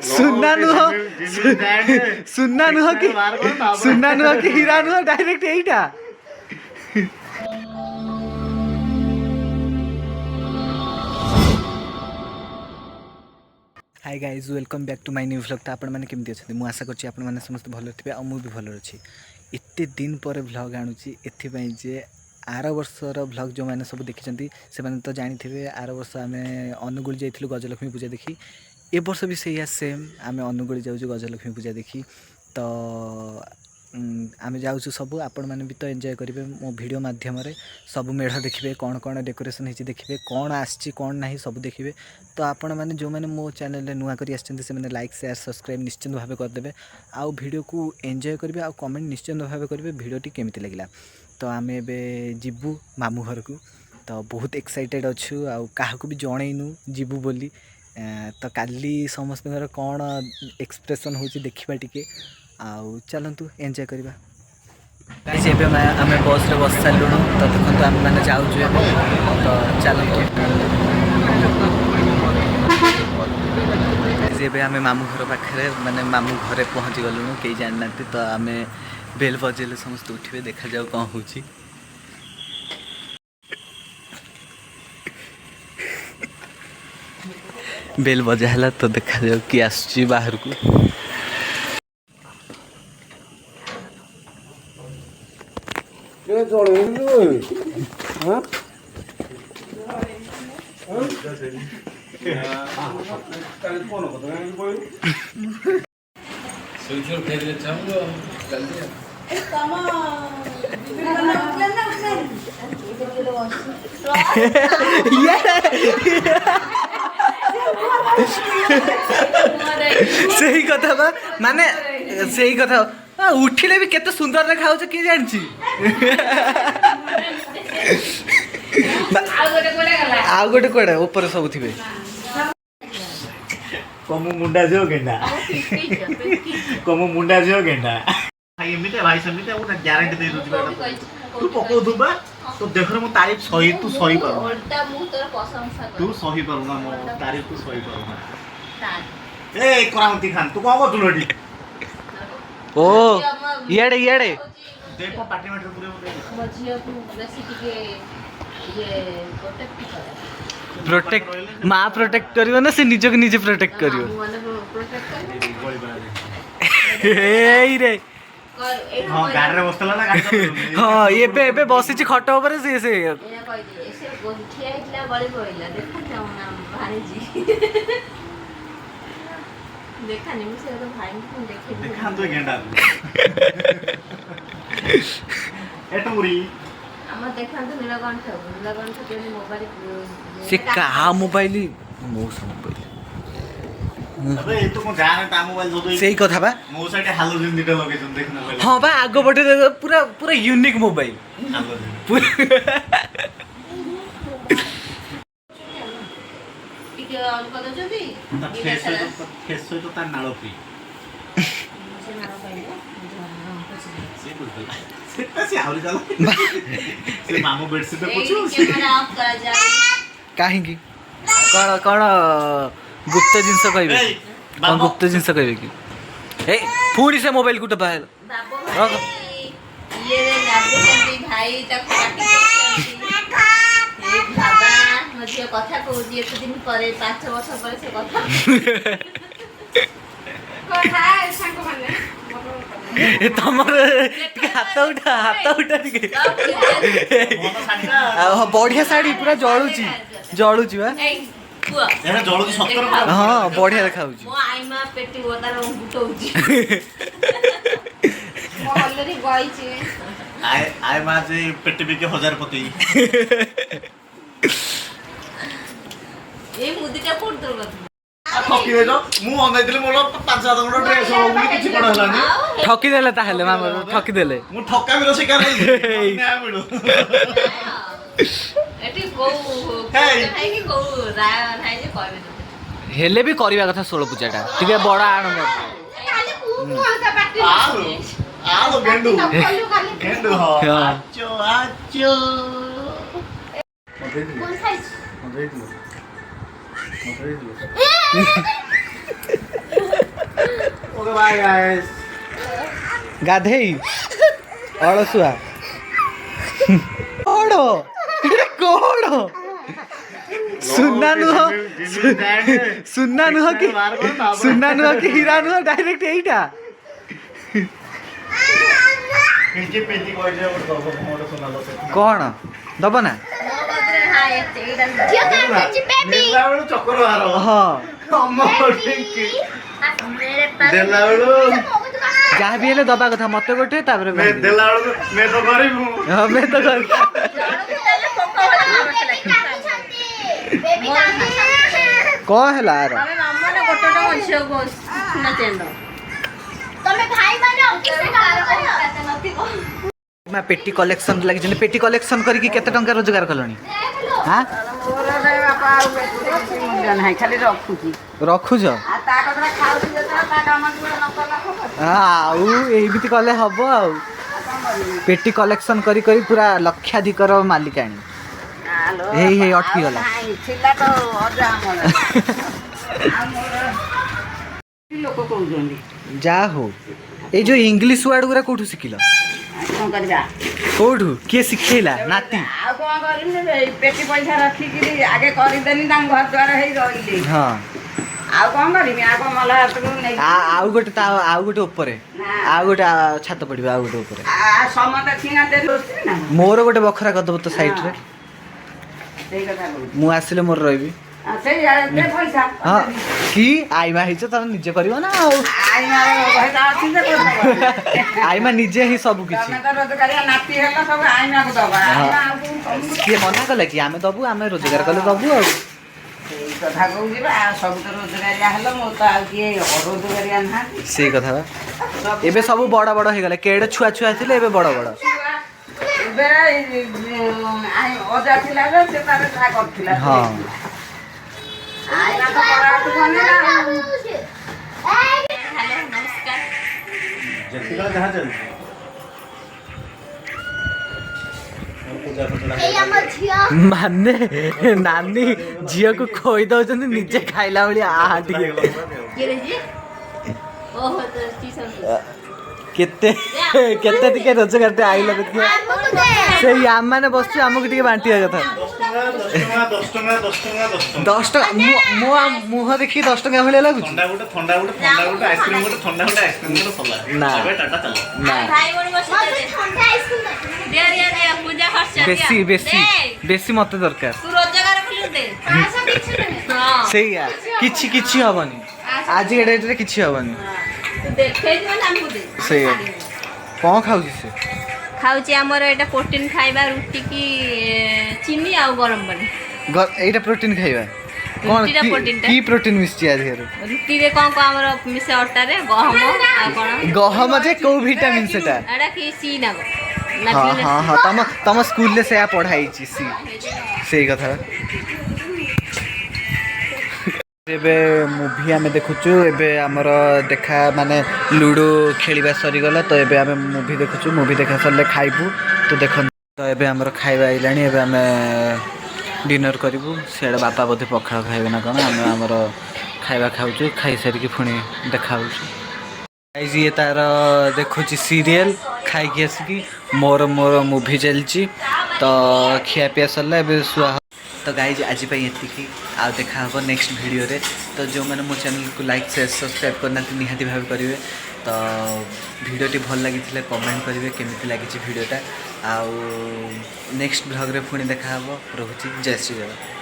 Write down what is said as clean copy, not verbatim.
सुन्ना नुह सुन्ना नुह कि सुन्ना नुह कि हीरा नुह डायरेक्ट एटा hi guys welcome back to my new vlog. तो आपण मैंने केमती अच्छे मुझे आशा करछि आपण मैंने समस्त भल थे और मुझे भी भल अच्छी एते दिन पर व्लॉग आणुची एथिपाई जे आर वर्षर व्लॉग जो मैंने सब देखी से मैंने तो जानी थे आर वर्ष आम अनुगुल जाइलु गजलक्ष्मी पूजा देखी ए वर्ष भी सही सेम आम अनुगुल जाऊँ गजलक्ष्मी पूजा देखी तो आम जाऊँ सब आपण मैंने भी तो एंजॉय करेंगे मो वीडियो माध्यम सब मेढ़ देखिए कौन कौन डेकोरेशन होती देखिए कौन आसी कौन ना सब देखिए। तो आपण मैंने जो मैंने मो चैनल नुआ कर आसते लाइक शेयर सब्सक्राइब निश्चिंत भाव करदे आउ वीडियो को एंजॉय करेंगे आउ कमेंट निश्चिंत भाव करेंगे वीडियोटी केमिति लगिला। तो आम ए जीवु मामू घर को तो बहुत एक्साइटेड अच्छु आउ क्या भी जनईनु जीवु बोली तो काली समस्त कौन एक्सप्रेशन हो देखा टिके आउ चलतु एंजॉय करवा। आम बस रे बस सारू तो देखो आम मैंने जाऊँ तो चलतु एबे आम मामू घर पाखे माने मामू घरे पहुँची गलुणु कई जाना तो आम बेल बजेले समस्त उठे देखा जाऊ कौन हो बेल बजा है तो देखा जाऊ कि आसुची बाहर को सही कथा बा माने सही कथा उठिले भी केते सुंदर देखा हो कि जानछि आ गोटे कोडे ऊपर सब थिबे कमु मुंडा जो गेंडा कमु मुंडा जो गेंडा भाई एमिते भाई समिते वो गारंटी दे दोछि बेटा तू पको दुबा तो देखरे मो तारीफ सही तू सही पर उल्टा मु तोर प्रशंसा कर तू सही पर ना मो तारीफ तू सही पर ए करामती खान तू को को तुलडी ओ येडे येडे देखो पार्टी में पूरे मझियो तू बेसी टिके ये प्रोटेक्ट माँ प्रोटेक्ट करियो ना से निजक निजे प्रोटेक्ट करियो माने प्रोटेक्ट कर गोली बना दे एई रे हां गाड़ी रे बसला ना गाड़ी हां एबे बसी छी खट ऊपर से एया कहि दे एसे गोठिया इतला गली पइला देखा जाऊ ना भाई जी देखा नहीं मुझे तो भाई को देखे देखा तो गेंडा एटमुरी हम देखा तो नीलकंठ के मोबाइल से कहा मोबाइल मो मोबाइल अबे ये तो को जाने ता मोबाइल जो सही कथा बा मो साइड हालोजन दिटा लगे जन देख मोबाइल हां बा आगो बटे पूरा पूरा यूनिक मोबाइल टिके ऑन कर दो भी फेस तो ता नालो फ्री से नारो पाइलो से कुछ सेटा से आवरी जाला से मामू बेड से पूछो कैमरा ऑफ कर जा काहे की कण कण गुप्त जिंस कहबे कौन गुप्त जिंस कहबे कि ए पूरी से मोबाइल कुट बाहर बाबू भाई ये रे लागू चंदी भाई तक पार्टी करते एक बाबा मुझे कथा को दिए तो दिन करे 5 वर्ष पर से कथा कथा संग माने ए तमर हाथ उठा टिके बढ़िया साड़ी पूरा जळुची जळुची बा पुआ एना जळो की 70 हां बढ़िया देखा होची मो आइमा पेटी ओदार गुटौची मो ऑलरेडी गइची आय माजे पेटी बिके 1000 पति ए मुदिटा कोड दरबा ठकी दे जो मु अंगाई दिले मोर 5-7 घंटा ड्रेस हो उनी किछि पड़ हलानी ठकी देले ताहेले मामा ठकी देले मु ठका बिरो शिकार है ना मिलो एटी को खाइ कि को राय राय जे कहबे हेले भी करबा कथा 16 पूजाटा ठीक बड़ा आण खाली पु हल्का पार्टी आलो गेंडू गेंडू हो आचो आचो कोन साइज मदे दिलो ओके बाय गाइस गाधेई अळसुआ कोड़ कोड़ सुन्ना नुह सुन्ना नुह कि हीरा नुह डायरेक्ट एइटा पिंकी पिंकी कोइ जे दबो मोर सुना लो कौन दब ना ମୋ ବଦରେ ହାଁ ଏଇଟା देला बेलू चक्कर मारो हाँ अम्मा पिंकी मेरे पास देला बेलू जहाँ भी हेले दबा कथा मत गोटे तापर मैं देला बेलू मैं तो गरीब हूं हाँ मैं तो कर कौन है लार ଆମେ ମାମୁଁ ନା ଗୋଟେ ମଣିଷକୁ ସୁନା ଚେଣ୍ଡ ତମେ ଭାଇ ମାନେ ଅଫିସରେ କାମ ନଥିବ मैं पेटी कलेक्शन लगी पेटी कलेक्शन करके केते टंका रोजगार कलनी हाँ ଖାଲି ରଖୁଛି रखुज ତା କଥା ଖାଉଛି ଯେତେବେଳେ ତା କାମ ନ କଲା आउ एमती कले हम आउ पेटी कलेक्शन करी करी पूरा लक्षाधिकर मालिकाणी हे अटकी गला ଥିଲା ତ ଅଜା ଆମର ଲୋକ କହୁଛନ୍ତି जा हो ये जो इंग्लिश वर्ड गुरा कोठू सिखिल କ'ଣ କରିବା कोठू किए सिखेला नाती ଆଉ କ'ଣ କରିବି ପେଟି ପଇସା ରଖିକିରି ଆଗେ କରିଦେନି ତାଙ୍କ ଘର ଦ୍ୱାର ହେଇ ରହିଲେ हाँ ଆଉ କ'ଣ କରିବି ଆଉ କ'ଣ ମଲା ହାତକୁ ନେଇ आउ गोटे आउ गोटे ऊपर आउ गोटे छात पड़िबा आउ गोटे ऊपर ସମସ୍ତେ ଛିଣା ଦେଲି ନା मोर गोटे बखरा करदब तो साइड रे ସେଇ କଥା କହୁଛି मु आसिले मोर रहिबी ସେଇ ଦେ ପଇସା हाँ कि आईमा हिच तब निजे करिव ना आउ ଆଇ ମାର ପଇସା ଅଛି ଯେ କରିଦେବ आईमा निजे ही सब किछि ତମେ ତ ରୋଜଗାରିଆ ନାତି ହେଲ ସବୁ ଆଇନାକୁ ଦବା ଆଇନା ଆଉ ତମକୁ किए मना कले कि आमे दबु आमे रोजगार कले दबु आउ ସେଇ କଥା କହୁଛି ବା ଆଉ ସବୁ ତ ରୋଜଗାରିଆ ହେଲ ମୁଁ ତ ଆଉ କିଏ ଅରୋଜଗାରିଆ ନାହାନ୍ତି से कथा बा एबे सब बड़ बड़ हे गले केडे छुआ छुआ थिले एबे बड़ बड़ ଏବେ ଅଜା ଥିଲା ଯେ ସେ ତାର ଯାହା କରିଥିଲା हाँ ଆଇନା ତ ପଢ଼ାକୁ ବନେଇଲା जतिका जहां चल पूजा पटड़ा माने नानी झियो को खोई दउछन निजे खाइला बळी आहाटी ओहो तो टीचर केते केते टिके रोजगार ते आइला देखियो से याम माने बसछु हमकु टिके बांटिया कथा 10 टका 10 टका मो मुह देखि 10 टका भले लागु ठंडा गुटे आइसक्रीम गुटे ठंडा गुटे आइसक्रीम गुटे सला ना। अबे टाटा चलो ना भाई बोल बस दे पूजा खर्च बेसी बेसी बेसी मते दरकार तू रोजगार कलु दे हां सेया किछि किछि हबनी आज के डेट रे किछि हबनी तू देखे जो हमको दे सेया कोन खाउछि से खाउची हमर एटा प्रोटीन खाइबा रुटी की चीनी आ गरम पानी एटा प्रोटीन खाइबा कोन रुटी रा प्रोटीन टा की प्रोटीन मिस्टी आ देहर रुटी रे कोन को हमर मिसे आटा रे गहम आ कोन गहम जे को विटामिन सेटा एटा की सी ना हाँ हाँ हाँ तम स्कूल ले से पढ़ाई सी सही कथा एबे मूवी आमे देखुचु एबे हमर देखा माने लूडो खेलिबा सरीगला तो एबे आमे मूवी देखुचु मूवी देखा सरले खाइबू तो देख तो एबे हमर खाइबा आइलानी एबे आमे डिनर करिबू सेडा बापा बोधे पखाळ खाइबे ना कोन आमे हमर खाइबा खाउचु खाइ सारी की फुणी देखाउचु गाइस ये तार देखुची सीरियल खाई की आसिकी मोर मोर मूवी चलची तो खिया पिया सरला एबे सुआ तो गाइज आज ये आ देखा हम नेक्स्ट वीडियो रे तो जो मैंने मो चैनल को लाइक शेयर सब्सक्राइब करना निहाती भाव करेंगे तो वीडियोटी भल लगी कमेंट करेंगे केमी लगी वीडियोटा आउ नेक्स्ट ब्लॉग रे पुणी देखा रोची जय श्री जगन्नाथ।